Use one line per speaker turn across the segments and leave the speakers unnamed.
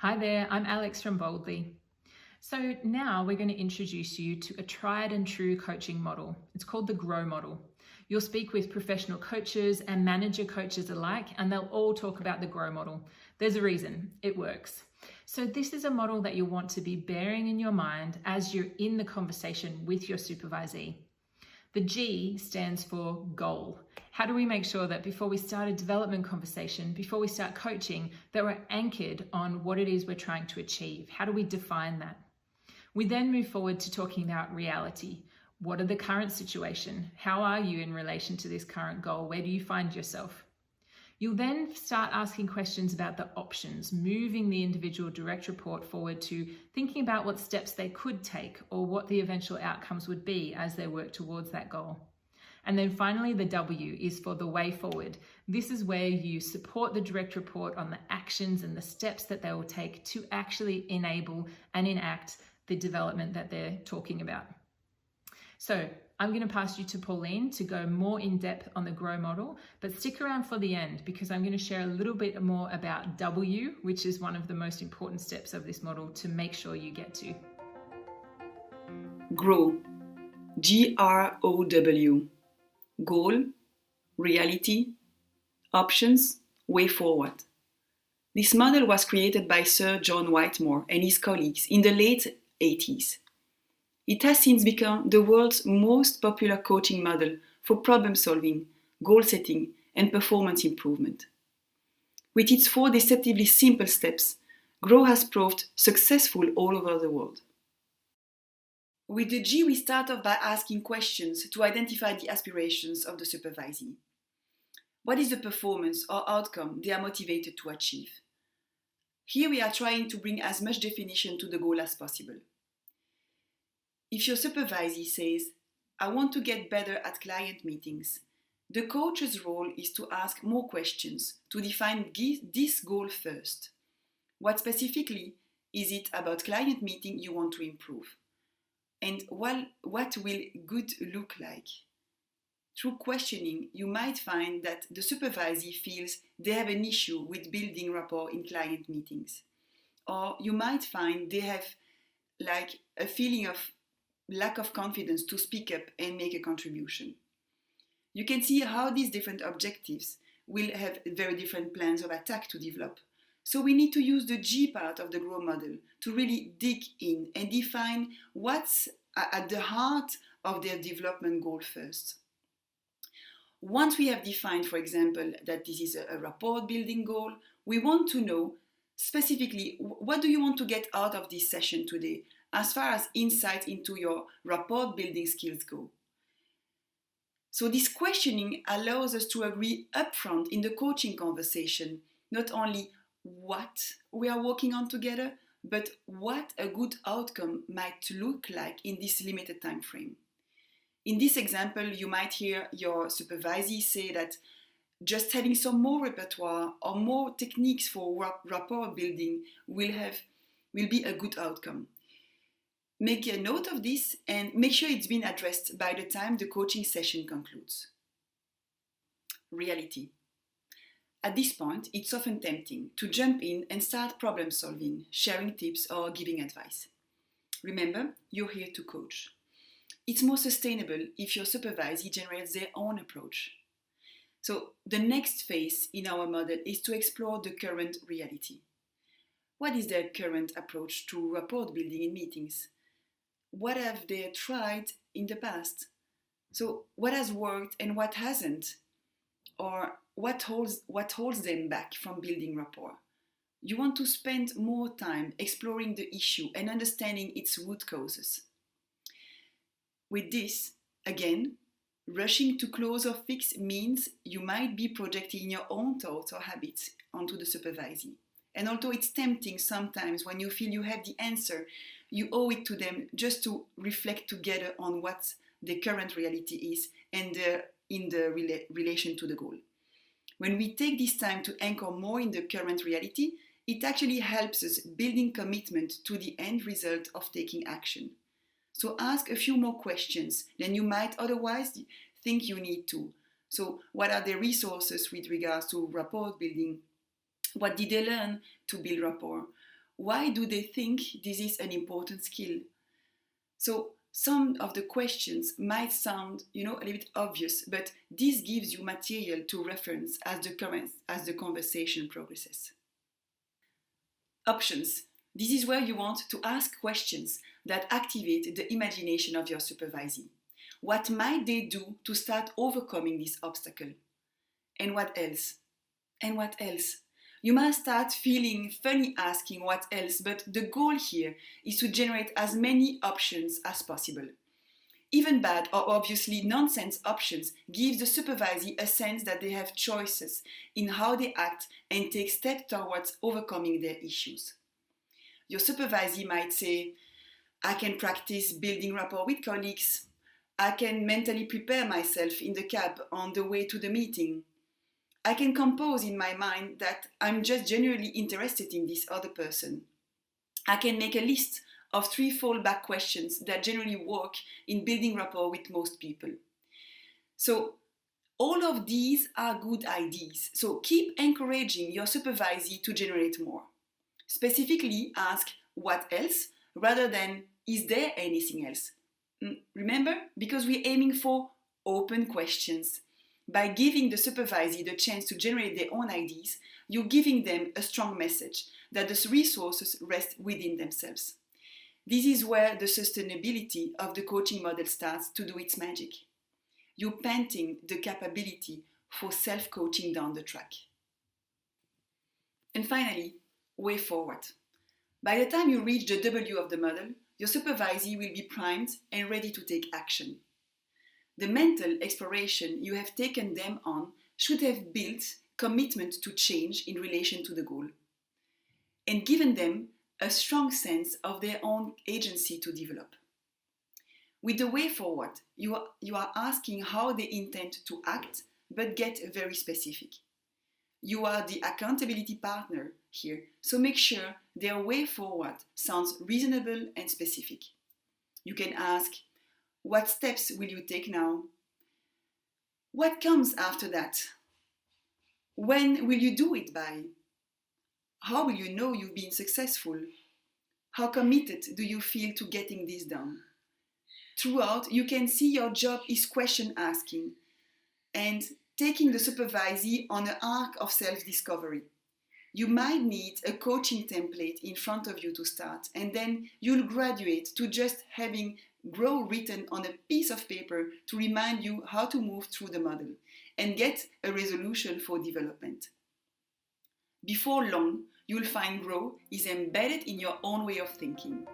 Hi there, I'm Alex from Boldly. So now we're going to introduce you to a tried and true coaching model. It's called the GROW model. You'll speak with professional coaches and manager coaches alike, and they'll all talk about the GROW model. There's a reason, it works. So this is a model that you want to be bearing in your mind as you're in the conversation with your supervisee. The G stands for goal. How do we make sure that before we start a development conversation, before we start coaching, that we're anchored on what it is we're trying to achieve? How do we define that? We then move forward to talking about reality. What are the current situation? How are you in relation to this current goal? Where do you find yourself? You'll then start asking questions about the options, moving the individual direct report forward to thinking about what steps they could take or what the eventual outcomes would be as they work towards that goal. And then finally, the W is for the way forward. This is where you support the direct report on the actions and the steps that they will take to actually enable and enact the development that they're talking about. So I'm going to pass you to Pauline to go more in depth on the GROW model, but stick around for the end because I'm going to share a little bit more about W, which is one of the most important steps of this model to make sure you get to.
GROW, G-R-O-W, goal, reality, options, way forward. This model was created by Sir John Whitmore and his colleagues in the late 80s. It has since become the world's most popular coaching model for problem solving, goal setting, and performance improvement. With its 4 deceptively simple steps, GROW has proved successful all over the world. With the G, we start off by asking questions to identify the aspirations of the supervisee. What is the performance or outcome they are motivated to achieve? Here we are trying to bring as much definition to the goal as possible. If your supervisee says, I want to get better at client meetings, the coach's role is to ask more questions to define this goal first. What specifically is it about client meeting you want to improve? And what will good look like? Through questioning, you might find that the supervisee feels they have an issue with building rapport in client meetings. Or you might find they have like a feeling of lack of confidence to speak up and make a contribution. You can see how these different objectives will have very different plans of attack to develop. So we need to use the G part of the GROW model to really dig in and define what's at the heart of their development goal first. Once we have defined, for example, that this is a rapport building goal, we want to know specifically what do you want to get out of this session today as far as insight into your rapport building skills go. So this questioning allows us to agree upfront in the coaching conversation, not only what we are working on together, but what a good outcome might look like in this limited time frame. In this example, you might hear your supervisee say that just having some more repertoire or more techniques for rapport building will be a good outcome. Make a note of this and make sure it's been addressed by the time the coaching session concludes. Reality. At this point, it's often tempting to jump in and start problem solving, sharing tips or giving advice. Remember, you're here to coach. It's more sustainable if your supervisee generates their own approach. So the next phase in our model is to explore the current reality. What is their current approach to rapport building in meetings? What have they tried in the past? So what has worked and what hasn't? Or what holds them back from building rapport? You want to spend more time exploring the issue and understanding its root causes. With this, again, rushing to close or fix means you might be projecting your own thoughts or habits onto the supervisee. And although it's tempting sometimes when you feel you have the answer, you owe it to them just to reflect together on what the current reality is and in the relation to the goal. When we take this time to anchor more in the current reality, it actually helps us building commitment to the end result of taking action. So ask a few more questions than you might otherwise think you need to. So what are the resources with regards to rapport building? What did they learn to build rapport? Why do they think this is an important skill? So some of the questions might sound, a little bit obvious, but this gives you material to reference as the conversation progresses. Options. This is where you want to ask questions that activate the imagination of your supervisee. What might they do to start overcoming this obstacle? And what else? And what else? You must start feeling funny asking what else, but the goal here is to generate as many options as possible. Even bad or obviously nonsense options give the supervisee a sense that they have choices in how they act and take steps towards overcoming their issues. Your supervisee might say, I can practice building rapport with colleagues. I can mentally prepare myself in the cab on the way to the meeting. I can compose in my mind that I'm just genuinely interested in this other person. I can make a list of 3 fallback questions that generally work in building rapport with most people. So all of these are good ideas. So keep encouraging your supervisee to generate more. Specifically ask what else rather than is there anything else? Remember, because we're aiming for open questions. By giving the supervisee the chance to generate their own ideas, you're giving them a strong message that the resources rest within themselves. This is where the sustainability of the coaching model starts to do its magic. You're planting the capability for self-coaching down the track. And finally, way forward. By the time you reach the W of the model, your supervisee will be primed and ready to take action. The mental exploration you have taken them on should have built commitment to change in relation to the goal and given them a strong sense of their own agency to develop. With the way forward, you are asking how they intend to act, but get very specific. You are the accountability partner here, so make sure their way forward sounds reasonable and specific. You can ask, what steps will you take now? What comes after that? When will you do it by? How will you know you've been successful? How committed do you feel to getting this done? Throughout, you can see your job is question asking and taking the supervisee on an arc of self-discovery. You might need a coaching template in front of you to start, and then you'll graduate to just having grow written on a piece of paper to remind you how to move through the model and get a resolution for development. Before long, you'll find grow is embedded in your own way of thinking.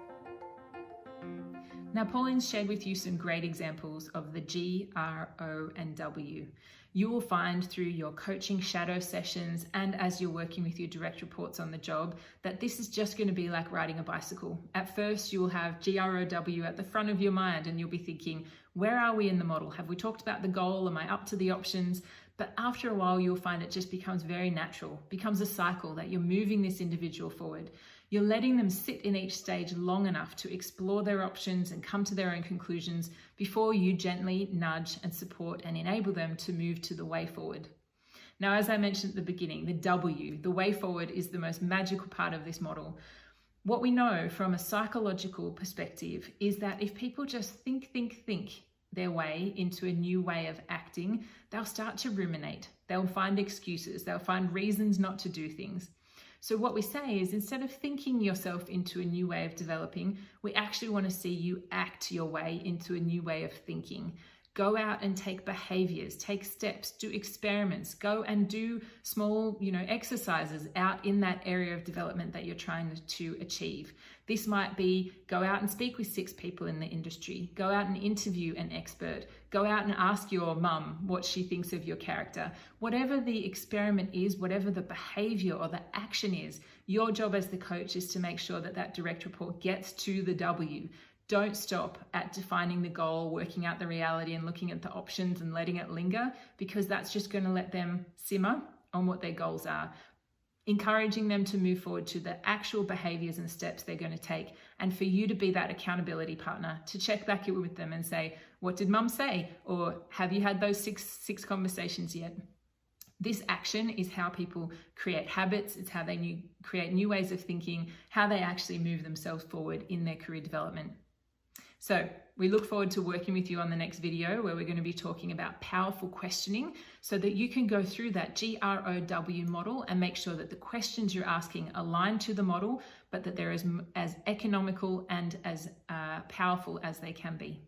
Now, Pauline's shared with you some great examples of the G, R, O, and W. You will find through your coaching shadow sessions and as you're working with your direct reports on the job that this is just going to be like riding a bicycle. At first, you will have GROW at the front of your mind and you'll be thinking, where are we in the model? Have we talked about the goal? Am I up to the options? But after a while, you'll find it just becomes very natural, becomes a cycle that you're moving this individual forward. You're letting them sit in each stage long enough to explore their options and come to their own conclusions before you gently nudge and support and enable them to move to the way forward. Now, as I mentioned at the beginning, the W, the way forward, is the most magical part of this model. What we know from a psychological perspective is that if people just think their way into a new way of acting, they'll start to ruminate. They'll find excuses. They'll find reasons not to do things. So what we say is, instead of thinking yourself into a new way of developing, we actually want to see you act your way into a new way of thinking. Go out and take behaviors, take steps, do experiments, go and do small, exercises out in that area of development that you're trying to achieve. This might be go out and speak with 6 people in the industry, go out and interview an expert, go out and ask your mum what she thinks of your character. Whatever the experiment is, whatever the behavior or the action is, your job as the coach is to make sure that that direct report gets to the W. Don't stop at defining the goal, working out the reality and looking at the options and letting it linger, because that's just going to let them simmer on what their goals are. Encouraging them to move forward to the actual behaviors and steps they're going to take, and for you to be that accountability partner to check back in with them and say, what did mum say? Or have you had those six conversations yet? This action is how people create habits. It's how they create new ways of thinking, how they actually move themselves forward in their career development. So we look forward to working with you on the next video, where we're going to be talking about powerful questioning, so that you can go through that GROW model and make sure that the questions you're asking align to the model, but that they're as economical and as powerful as they can be.